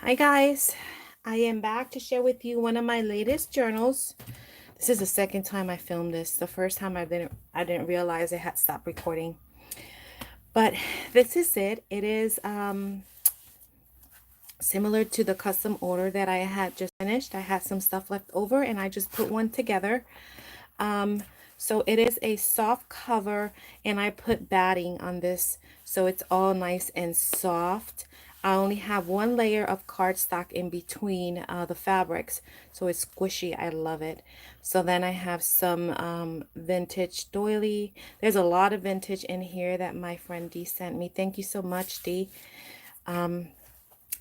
Hi guys, I am back to share with you one of my latest journals. This is the second time I filmed this. The first time I didn't realize I had stopped recording. But this is it. It is similar to the custom order that I had just finished. I had some stuff left over and I just put one together. Um, so it is a soft cover and I put batting on this so it's all nice and soft. I only have one layer of cardstock in between the fabrics, so it's squishy. I love it. So then I have some vintage doily. There's a lot of vintage in here that my friend Dee sent me. Thank you so much, Dee. And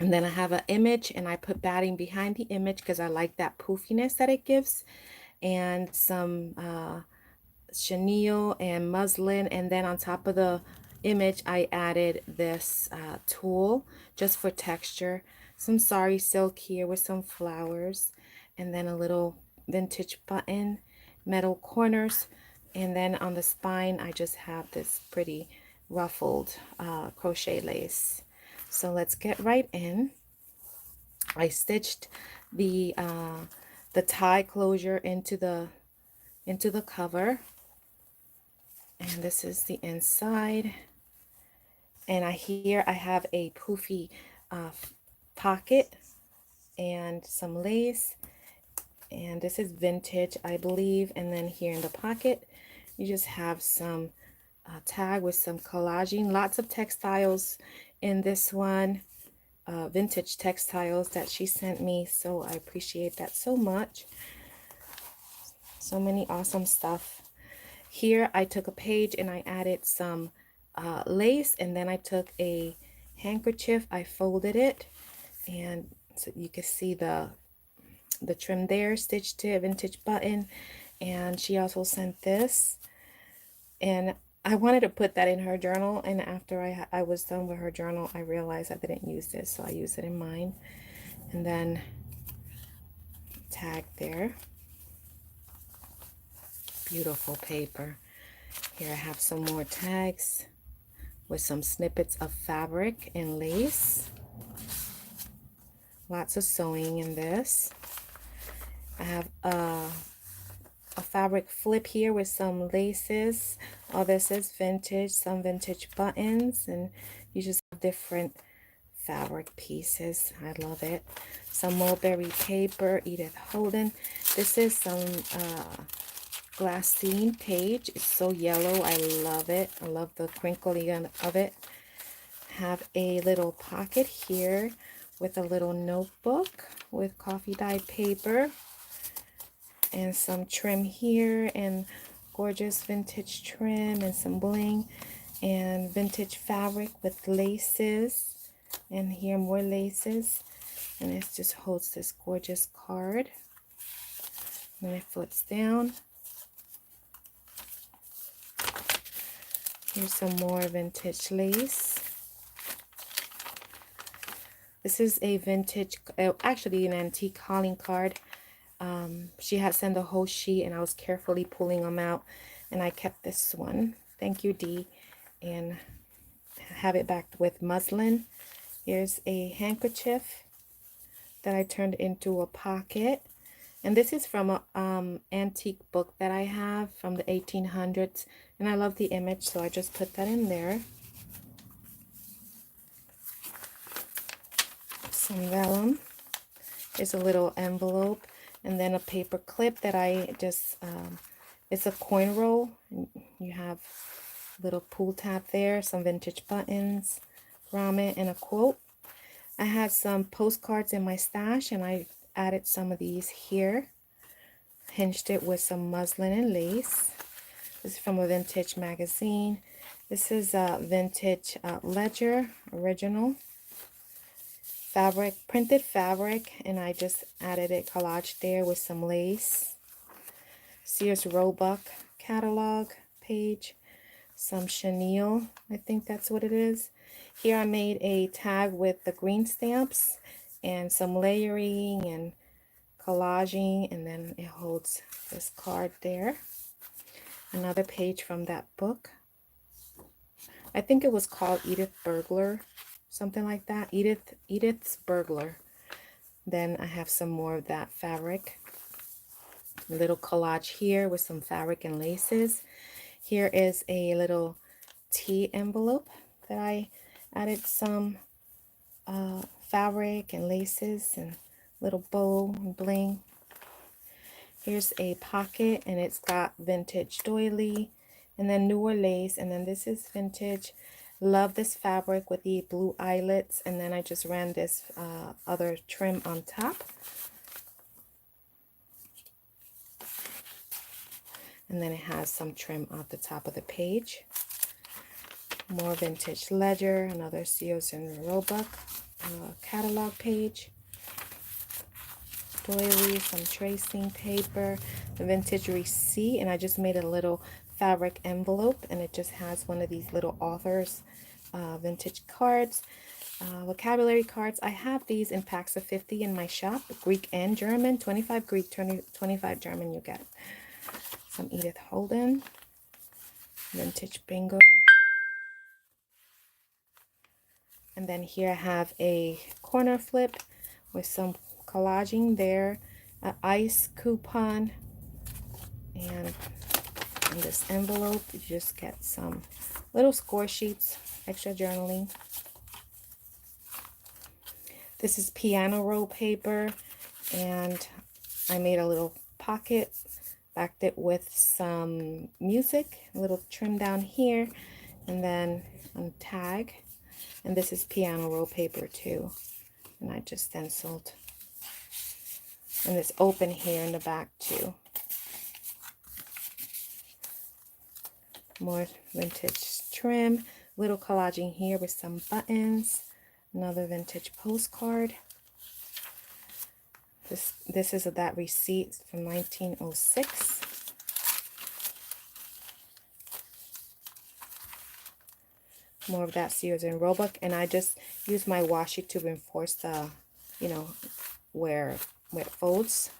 then I have an image and I put batting behind the image because I like that poofiness that it gives. And some chenille and muslin, and then on top of the image I added this tulle just for texture, some sari silk here with some flowers, and then a little vintage button, metal corners, and then on the spine I just have this pretty ruffled crochet lace. So let's get right in. I stitched the tie closure into the cover, and this is the inside. And here I have a poofy pocket and some lace, and this is vintage, I believe. And then here in the pocket you just have some tag with some collaging, lots of textiles in this one, vintage textiles that she sent me, so I appreciate that so much. So many awesome stuff. Here I took a page and I added some lace, and then I took a handkerchief, I folded it, and so you can see the trim there, stitched to a vintage button. And she also sent this, and I wanted to put that in her journal, and after I was done with her journal I realized I didn't use this, so I used it in mine. And then tag there, beautiful paper. Here I have some more tags with some snippets of fabric and lace. Lots of sewing in this. I have a fabric flip here with some laces. All this is vintage, some vintage buttons, and you just have different fabric pieces. I love it. Some mulberry paper, Edith Holden. This is some glassine page. It's so yellow. I love it. I love the crinkly of it. Have a little pocket here with a little notebook with coffee dyed paper, and some trim here, and gorgeous vintage trim, and some bling, and vintage fabric with laces, and here more laces. And it just holds this gorgeous card. And it flips down. Here's some more vintage lace. This is a vintage, actually an antique calling card. She had sent a whole sheet and I was carefully pulling them out, and I kept this one. Thank you, Dee. And have it backed with muslin. Here's a handkerchief that I turned into a pocket. And this is from a antique book that I have from the 1800s. And I love the image, so I just put that in there. Some vellum. Here's a little envelope. And then a paper clip that I just, it's a coin roll. You have a little pull tab there, some vintage buttons, ramen, and a quote. I had some postcards in my stash, and I added some of these here. Hinged it with some muslin and lace. This is from a vintage magazine. This is a vintage ledger, original. Fabric, printed fabric, and I just added a collage there with some lace. Sears Roebuck catalog page, some chenille, I think that's what it is. Here I made a tag with the green stamps and some layering and collaging, and then it holds this card there. Another page from that book. I think it was called Edith Burglar, something like that. Edith's Burglar. Then I have some more of that fabric. A little collage here with some fabric and laces. Here is a little tea envelope that I added some fabric and laces and little bow and bling. Here's a pocket, and it's got vintage doily and then newer lace, and then this is vintage. Love this fabric with the blue eyelets, and then I just ran this other trim on top. And then it has some trim at the top of the page. More vintage ledger, another Sears and Roebuck catalog page. Doily, some tracing paper, the vintage receipt, and I just made a little fabric envelope, and it just has one of these little authors vintage cards, vocabulary cards. I have these in packs of 50 in my shop, Greek and German. 25 Greek, 25 German you get. Some Edith Holden, vintage bingo. And then here I have a corner flip with some collaging there, an ice coupon, and in this envelope you just get some little score sheets, extra journaling. This is piano roll paper, and I made a little pocket, backed it with some music, a little trim down here, and then a tag. And this is piano roll paper too, and I just stenciled. And it's open here in the back too. More vintage trim, little collaging here with some buttons, another vintage postcard. This is that receipt from 1906. More of that Sears and Roebuck, and I just use my washi to reinforce the, where it folds.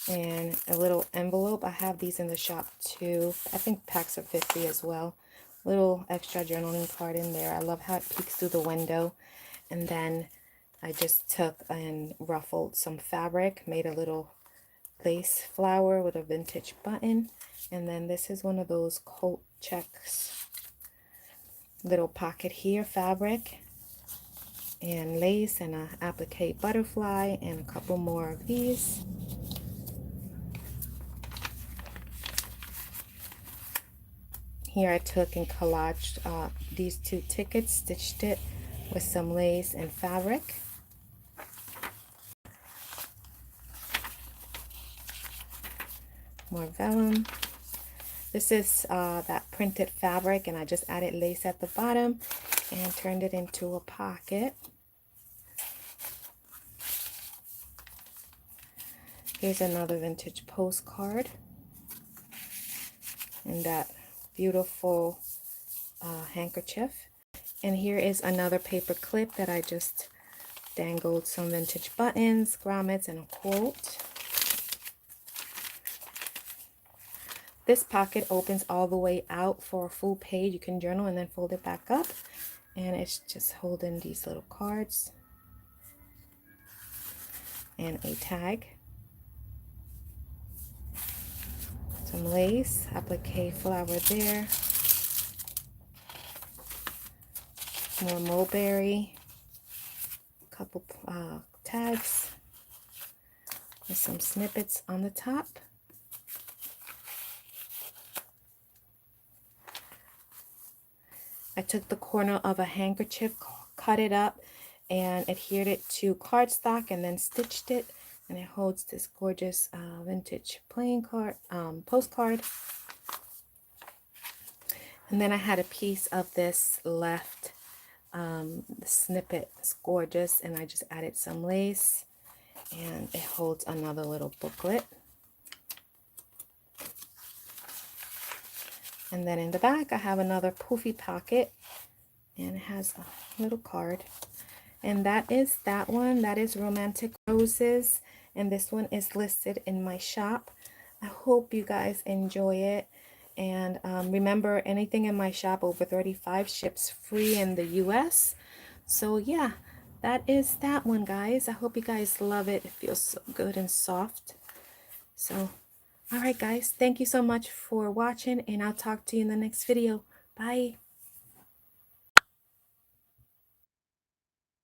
And a little envelope. I have these in the shop too. I think packs are 50 as well. Little extra journaling card in there. I love how it peeks through the window. And then I just took and ruffled some fabric, made a little lace flower with a vintage button. And then this is one of those coat checks. Little pocket here, fabric and lace, and a applique butterfly, and a couple more of these. Here I took and collaged these two tickets, stitched it with some lace and fabric. More vellum. This is that printed fabric, and I just added lace at the bottom and turned it into a pocket. Here's another vintage postcard, and that beautiful handkerchief. And here is another paper clip that I just dangled some vintage buttons, grommets, and a quote. This pocket opens all the way out for a full page. You can journal and then fold it back up, and it's just holding these little cards and a tag. Some lace, applique flower there. More mulberry. A couple tags with some snippets on the top. I took the corner of a handkerchief, cut it up, and adhered it to cardstock, and then stitched it, and it holds this gorgeous vintage playing card postcard. And then I had a piece of this left, the snippet. It's gorgeous, and I just added some lace, and it holds another little booklet. And then in the back, I have another poofy pocket, and it has a little card. And that is that one. That is Romantic Roses. And this one is listed in my shop. I hope you guys enjoy it. And remember, anything in my shop over 35 ships free in the US. So yeah, that is that one, guys. I hope you guys love it. It feels so good and soft. So, all right, guys. Thank you so much for watching, and I'll talk to you in the next video. Bye.